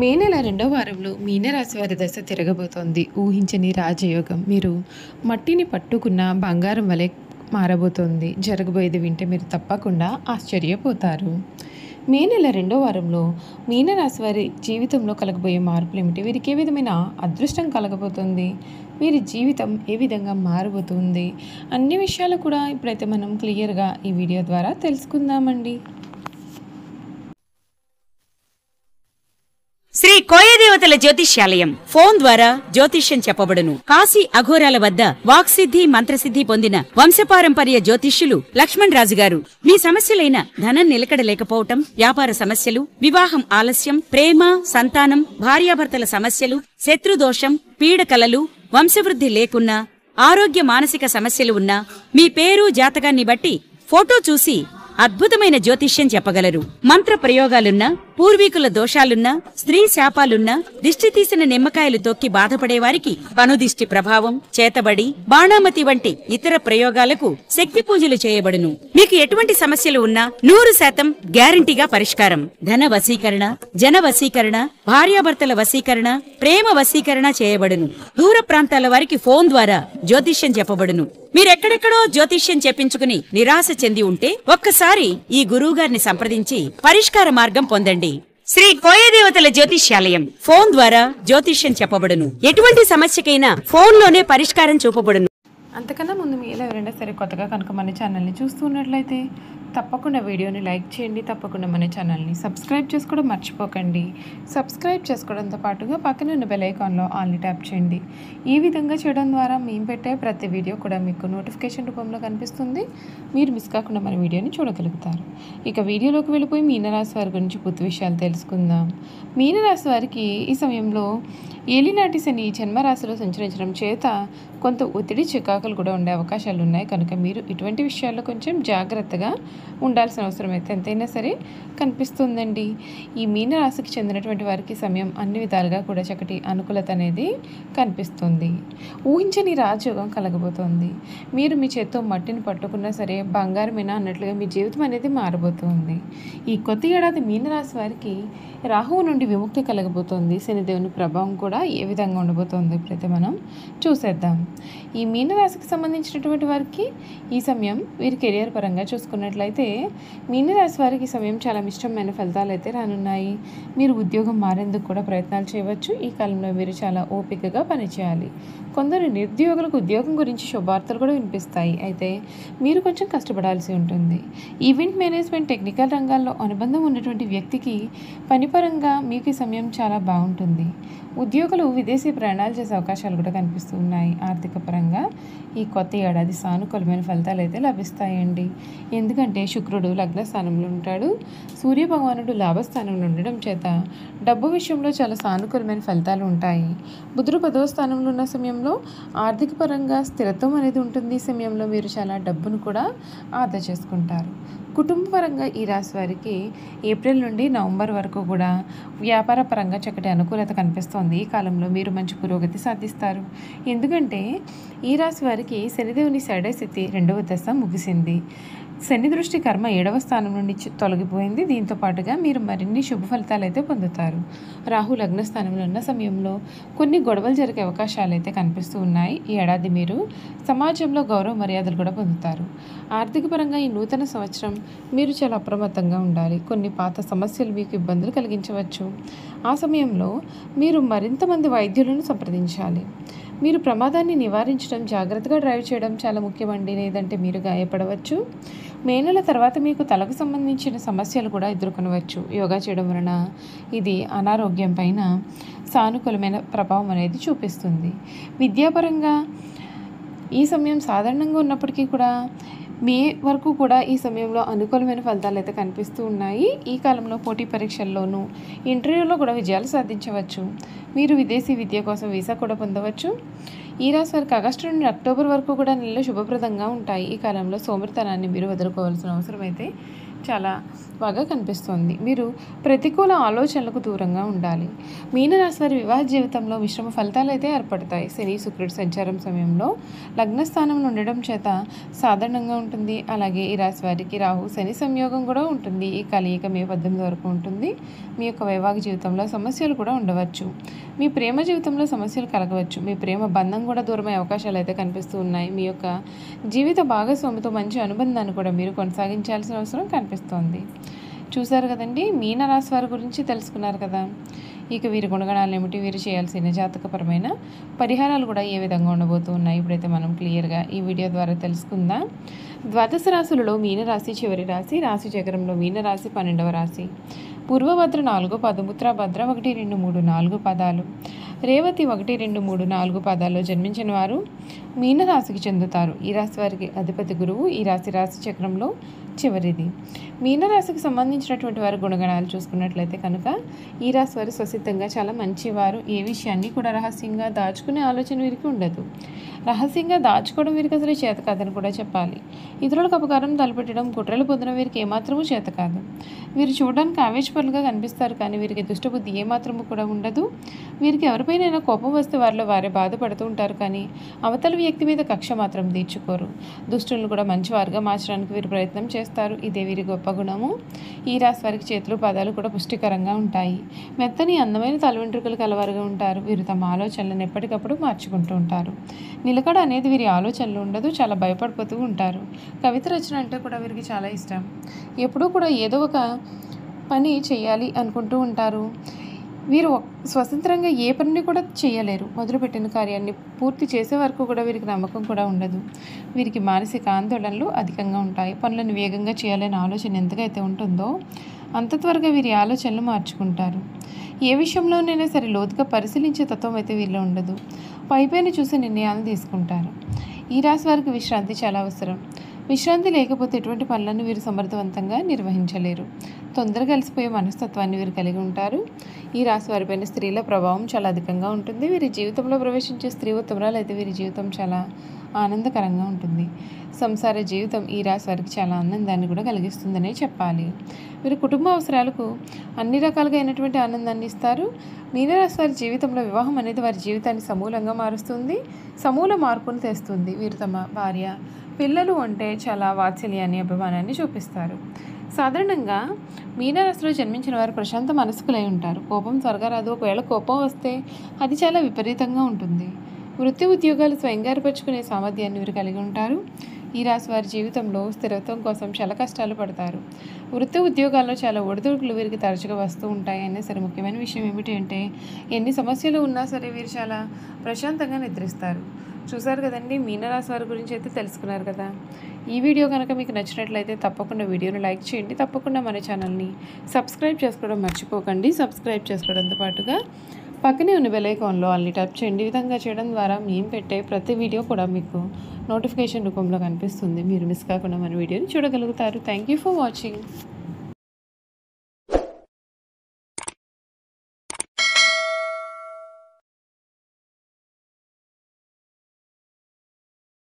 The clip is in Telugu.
మే నెల రెండో వారంలో మీనరాశి వారి దశ తిరగబోతోంది. ఊహించని రాజయోగం. మీరు మట్టిని పట్టుకున్న బంగారం వలె మారబోతోంది. జరగబోయేది వింటే మీరు తప్పకుండా ఆశ్చర్యపోతారు. మే నెల రెండో వారంలో మీనరాశి వారి జీవితంలో కలగబోయే మార్పులు ఏమిటి? వీరికి ఏ విధమైన అదృష్టం కలగబోతుంది? వీరి జీవితం ఏ విధంగా మారబోతుంది? అన్ని విషయాలు కూడా ఇప్పుడైతే మనం క్లియర్గా ఈ వీడియో ద్వారా తెలుసుకుందామండి. శ్రీ కోయదేవతల జ్యోతిష్యాలయం ఫోన్ ద్వారా జ్యోతిష్యం చెప్పబడును. కాశీ అఘోరాల వద్ద వాక్సిద్ధి మంత్రసిద్ధి పొందిన వంశపారంపర్య జ్యోతిష్యులు లక్ష్మణ్ రాజు గారు మీ సమస్యలైన ధనం నిలకడ లేకపోవటం, వ్యాపార సమస్యలు, వివాహం ఆలస్యం, ప్రేమ, సంతానం, భార్యాభర్తల సమస్యలు, శత్రుదోషం, పీడకలలు, వంశవృద్ధి లేకున్నా, ఆరోగ్య మానసిక సమస్యలు ఉన్నా మీ పేరు జాతకాన్ని బట్టి ఫోటో చూసి అద్భుతమైన జ్యోతిష్యం చెప్పగలరు. మంత్ర ప్రయోగాలున్నా, పూర్వీకుల దోషాలున్నా, స్త్రీ శాపాలున్నా, దిష్టి తీసిన నిమ్మకాయలు తొక్కి బాధపడేవారికి పనుదిష్టి ప్రభావం, చేతబడి, బాణామతి వంటి ఇతర ప్రయోగాలకు శక్తి పూజలు చేయబడును. మీకు ఎటువంటి సమస్యలు ఉన్నా 100% గ్యారంటీగా పరిష్కారం. ధన వశీకరణ, జన వశీకరణ, భార్యాభర్తల వశీకరణ, ప్రేమ వశీకరణ చేయబడును. దూర ప్రాంతాల వారికి ఫోన్ ద్వారా జ్యోతిష్యం చెప్పబడును. మీరెక్కడెక్కడో జ్యోతిష్యం చెప్పించుకుని నిరాశ చెంది ఉంటే ఒక్కసారి ఈ గురువుగారిని సంప్రదించి పరిష్కార మార్గం పొందండి. శ్రీ కోయదేవతల జ్యోతిష్యాలయం ఫోన్ ద్వారా జ్యోతిష్యం చెప్పబడును. ఎటువంటి సమస్యకైనా ఫోన్లోనే పరిష్కారం చూపబడును. అంతకన్నా ముందు మీరు ఎవరైనా సరే కొత్తగా కనుక మన ఛానల్ని చూస్తున్నట్లయితే తప్పకుండా వీడియోని లైక్ చేయండి. తప్పకుండా మన ఛానల్ని సబ్స్క్రైబ్ చేసుకోవడం మర్చిపోకండి. సబ్స్క్రైబ్ చేసుకోవడంతో పాటుగా పక్కన ఉన్న బెల్ ఐకాన్లో ఆల్ని ట్యాప్ చేయండి. ఈ విధంగా చేయడం ద్వారా మేము పెట్టే ప్రతి వీడియో కూడా మీకు నోటిఫికేషన్ రూపంలో కనిపిస్తుంది. మీరు మిస్ కాకుండా మన వీడియోని చూడగలుగుతారు. ఇక వీడియోలోకి వెళ్ళిపోయి మీనరాశి వారి గురించి పూర్తి విషయాలు తెలుసుకుందాం. మీనరాశి వారికి ఈ సమయంలో ఏలినాటి శని జన్మరాశిలో సంచరించడం చేత కొంత ఒత్తిడి చికాకులు కూడా ఉండే అవకాశాలు ఉన్నాయి. కనుక మీరు ఇటువంటి విషయాల్లో కొంచెం జాగ్రత్తగా ఉండాల్సిన అవసరం అయితే ఎంతైనా సరే కనిపిస్తుందండి. ఈ మీనరాశికి చెందినటువంటి వారికి సమయం అన్ని విధాలుగా కూడా చక్కటి అనుకూలత అనేది కనిపిస్తుంది. ఊహించని రాజయోగం కలగబోతోంది. మీరు మీ చేత్తో మట్టిని పట్టుకున్నా సరే బంగారమేనా అన్నట్లుగా మీ జీవితం అనేది మారబోతుంది. ఈ కొత్త ఏడాది మీనరాశి వారికి రాహువు నుండి విముక్తి కలగబోతోంది. శనిదేవుని ప్రభావం కూడా ఏ విధంగా ఉండబోతోంది ఇప్పుడైతే మనం చూసేద్దాం. ఈ మీనరాశికి సంబంధించినటువంటి వారికి ఈ సమయం వీరి కెరియర్ పరంగా చూసుకున్నట్లయితే మీనరాశి వారికి ఈ సమయం చాలా ఇష్టమైన ఫలితాలు అయితే రానున్నాయి. మీరు ఉద్యోగం మారేందుకు కూడా ప్రయత్నాలు చేయవచ్చు. ఈ కాలంలో మీరు చాలా ఓపికగా పనిచేయాలి. కొందరు నిరుద్యోగులకు ఉద్యోగం గురించి శుభవార్తలు కూడా వినిపిస్తాయి. అయితే మీరు కొంచెం కష్టపడాల్సి ఉంటుంది. ఈవెంట్ మేనేజ్మెంట్, టెక్నికల్ రంగాల్లో అనుబంధం ఉన్నటువంటి వ్యక్తికి పనిపరంగా మీకు ఈ సమయం చాలా బాగుంటుంది. ఉద్యోగులు విదేశీ ప్రయాణాలు చేసే అవకాశాలు కూడా కనిపిస్తూ ఉన్నాయి. ఆర్థిక పరంగా ఈ కొత్త ఏడాది సానుకూలమైన ఫలితాలు అయితే లభిస్తాయండి. ఎందుకంటే శుక్రుడు లగ్న స్థానంలో ఉంటాడు, సూర్య భగవానుడు లాభస్థానంలో ఉండడం చేత డబ్బు విషయంలో చాలా సానుకూలమైన ఫలితాలు ఉంటాయి. బుధుడు 10వ స్థానంలో ఉన్న సమయంలో ఆర్థిక పరంగా స్థిరత్వం అనేది ఉంటుంది. ఈ సమయంలో మీరు చాలా డబ్బును కూడా ఆదా చేసుకుంటారు. కుటుంబ పరంగా ఈ రాశి వారికి ఏప్రిల్ నుండి నవంబర్ వరకు కూడా వ్యాపార పరంగా చక్కటి అనుకూలత కనిపిస్తోంది. ఈ కాలంలో మీరు మంచి పురోగతి సాధిస్తారు. ఎందుకంటే ఈ రాశి వారికి శనిదేవుని షాడో స్థితి 2వ దశ ముగిసింది. శని దృష్టి కర్మ 7వ స్థానం నుండి తొలగిపోయింది. దీంతో పాటుగా మీరు మరిన్ని శుభ ఫలితాలు అయితే పొందుతారు. రాహు లగ్న స్థానంలో ఉన్న సమయంలో కొన్ని గొడవలు జరిగే అవకాశాలు అయితే కనిపిస్తూ ఉన్నాయి. ఈ ఏడాది మీరు సమాజంలో గౌరవ మర్యాదలు కూడా పొందుతారు. ఆర్థిక పరంగా ఈ నూతన సంవత్సరం మీరు చాలా అప్రమత్తంగా ఉండాలి. కొన్ని పాత సమస్యలు మీకు ఇబ్బందులు కలిగించవచ్చు. ఆ సమయంలో మీరు మరింత మంది వైద్యులను సంప్రదించాలి. మీరు ప్రమాదాన్ని నివారించడం, జాగ్రత్తగా డ్రైవ్ చేయడం చాలా ముఖ్యమండి. లేదంటే మీరు గాయపడవచ్చు. మే నెల తర్వాత మీకు తలకు సంబంధించిన సమస్యలు కూడా ఎదుర్కొనవచ్చు. యోగా చేయడం వలన ఇది అనారోగ్యం పైన సానుకూలమైన ప్రభావం అనేది చూపిస్తుంది. విద్యాపరంగా ఈ సమయం సాధారణంగా ఉన్నప్పటికీ కూడా మే వరకు కూడా ఈ సమయంలో అనుకూలమైన ఫలితాలు అయితే కనిపిస్తూ ఉన్నాయి. ఈ కాలంలో పోటీ పరీక్షల్లోనూ ఇంటర్వ్యూలో కూడా విజయాలు సాధించవచ్చు. మీరు విదేశీ విద్య కోసం వీసా కూడా పొందవచ్చు. ఈ రాశి వారికి ఆగస్టు నుండి అక్టోబర్ వరకు కూడా నెలలో శుభప్రదంగా ఉంటాయి. ఈ కాలంలో సోమరితనాన్ని మీరు వదులుకోవాల్సిన అవసరం అయితే చాలా బాగా కనిపిస్తుంది. మీరు ప్రతికూల ఆలోచనలకు దూరంగా ఉండాలి. మీనరాశి వారి వివాహ జీవితంలో మిశ్రమ ఫలితాలు అయితే ఏర్పడతాయి. శని శుక్రుడి సంచారం సమయంలో లగ్నస్థానంలో ఉండడం చేత సాధారణంగా ఉంటుంది. అలాగే ఈ రాశి వారికి రాహు శని సంయోగం కూడా ఉంటుంది. ఈ కలయిక మే 18 వరకు ఉంటుంది. మీ యొక్క వైవాహిక జీవితంలో సమస్యలు కూడా ఉండవచ్చు. మీ ప్రేమ జీవితంలో సమస్యలు కలగవచ్చు. మీ ప్రేమ బంధం కూడా దూరమయ్యే అవకాశాలు అయితే కనిపిస్తూ ఉన్నాయి. మీ యొక్క జీవిత భాగస్వామితో మంచి అనుబంధాన్ని కూడా మీరు కొనసాగించాల్సిన అవసరం కనిపిస్తోంది. చూశారు కదండి, మీనరాశి వారి గురించి తెలుసుకున్నారు కదా. ఇక వీరి గుణగణాలు ఏమిటి, వీరు చేయాల్సిన జాతకపరమైన పరిహారాలు కూడా ఏ విధంగా ఉండబోతూ ఉన్నాయి ఇప్పుడైతే మనం క్లియర్గా ఈ వీడియో ద్వారా తెలుసుకుందాం. ద్వాదశ రాశులలో మీనరాశి చివరి రాశి. రాశి చక్రంలో మీనరాశి 12వ రాశి. పూర్వభద్ర 4 పదం, ఉత్తరాభద్ర 1, 2, 3, 4 పదాలు, రేవతి 1, 2, 3, 4 పదాల్లో జన్మించిన వారు మీనరాశికి చెందుతారు. ఈ రాశి వారికి అధిపతి గురువు. ఈ రాశి చక్రంలో చివరిది. మీనరాశికి సంబంధించినటువంటి వారి గుణగణాలు చూసుకున్నట్లయితే కనుక ఈ రాశి వారు స్వసిద్ధంగా చాలా మంచివారు. ఏ విషయాన్ని కూడా రహస్యంగా దాచుకునే ఆలోచన వీరికి ఉండదు. రహస్యంగా దాచుకోవడం వీరికి అసలు చేత కాదని కూడా చెప్పాలి. ఇతరులకు అపకారం తలపెట్టడం, కుట్రలు పొందడం వీరికి ఏమాత్రమూ చేత కాదు. వీరు చూడడానికి ఆవేశపరులుగా కనిపిస్తారు, కానీ వీరికి దుష్టబుద్ధి ఏమాత్రము కూడా ఉండదు. వీరికి ఎవరిపైనైనా కోపం వస్తే వారిలో వారే బాధపడుతూ ఉంటారు, కానీ అవతల వ్యక్తి మీద కక్ష మాత్రం తీర్చుకోరు. దుష్టులను కూడా మంచివారుగా మార్చడానికి వీరు ప్రయత్నం చేస్తారు. ఇదే వీరి గొప్ప గుణము. ఈ రాశి వారికి చేతులు పాదాలు కూడా పుష్టికరంగా ఉంటాయి. మెత్తని అందమైన తల వెంట్రుకలు కలవారుగా ఉంటారు. వీరు తమ ఆలోచనలను ఎప్పటికప్పుడు మార్చుకుంటూ ఉంటారు. నిలకడ అనేది వీరి ఆలోచనలు ఉండదు. చాలా భయపడిపోతూ ఉంటారు. కవిత రచన అంటే కూడా వీరికి చాలా ఇష్టం. ఎప్పుడూ కూడా ఏదో ఒక పని చేయాలి అనుకుంటూ ఉంటారు. వీరు స్వతంత్రంగా ఏ పనిని కూడా చేయలేరు. మొదలుపెట్టిన కార్యాన్ని పూర్తి చేసే వరకు కూడా వీరికి నమ్మకం కూడా ఉండదు. వీరికి మానసిక ఆందోళనలు అధికంగా ఉంటాయి. పనులను వేగంగా చేయాలనే ఆలోచన ఎంతకైతే ఉంటుందో అంత త్వరగా వీరి ఆలోచనలు మార్చుకుంటారు. ఏ విషయంలోనైనా సరే లోతుగా పరిశీలించే తత్వం అయితే వీళ్ళు ఉండదు. పైపైన చూసి నిర్ణయాలు తీసుకుంటారు. ఈ రాశి వారికి విశ్రాంతి చాలా అవసరం. విశ్రాంతి లేకపోతే ఎటువంటి పనులను వీరు సమర్థవంతంగా నిర్వహించలేరు. తొందరగా కలిసిపోయే మనస్తత్వాన్ని వీరు కలిగి ఉంటారు. ఈ రాశి వారిపైన స్త్రీల ప్రభావం చాలా అధికంగా ఉంటుంది. వీరి జీవితంలో ప్రవేశించే స్త్రీ ఉత్తమరాలు అయితే వీరి జీవితం చాలా ఆనందకరంగా ఉంటుంది. సంసార జీవితం ఈ రాశి వారికి చాలా ఆనందాన్ని కూడా కలిగిస్తుందనే చెప్పాలి. వీరి కుటుంబ అవసరాలకు అన్ని రకాలుగా అయినటువంటి ఆనందాన్ని ఇస్తారు. మీనరాశి వారి జీవితంలో వివాహం అనేది వారి జీవితాన్ని సమూలంగా మారుస్తుంది, సమూల మార్పును తెస్తుంది. వీరు తమ భార్య, పిల్లలు అంటే చాలా వాత్సల్యాన్ని, అభిమానాన్ని చూపిస్తారు. సాధారణంగా మీనరాశిలో జన్మించిన వారు ప్రశాంత మనస్కులై ఉంటారు. కోపం త్వరగా రాదు. ఒకవేళ కోపం వస్తే అది చాలా విపరీతంగా ఉంటుంది. వృత్తి ఉద్యోగాలు స్వయంగా ఏర్పరచుకునే సామర్థ్యాన్ని వీరు కలిగి ఉంటారు. ఈ రాశి వారి జీవితంలో స్థిరత్వం కోసం చాలా కష్టాలు పడతారు. వృత్తి ఉద్యోగాల్లో చాలా ఒడిదుడుకులు వీరికి తరచుగా వస్తూ ఉంటాయి. అయినా సరే ముఖ్యమైన విషయం ఏమిటి అంటే ఎన్ని సమస్యలు ఉన్నా సరే వీరు చాలా ప్రశాంతంగా నిద్రిస్తారు. చూసారు కదండి, మీనరాశి వారి గురించి అయితే తెలుసుకున్నారు కదా. ఈ వీడియో కనుక మీకు నచ్చినట్లయితే తప్పకుండా వీడియోని లైక్ చేయండి. తప్పకుండా మన ఛానల్ని సబ్స్క్రైబ్ చేసుకోవడం మర్చిపోకండి. సబ్స్క్రైబ్ చేసుకోవడంతో పాటుగా పక్కనే ఉన్న బెల్ ఐకాన్లో అన్ని ట్యాప్ చేయండి. ఈ విధంగా చేయడం ద్వారా మేము పెట్టే ప్రతి వీడియో కూడా మీకు నోటిఫికేషన్ రూపంలో కనిపిస్తుంది. మీరు మిస్ కాకుండా మన వీడియోని చూడగలుగుతారు. Thank you for watching.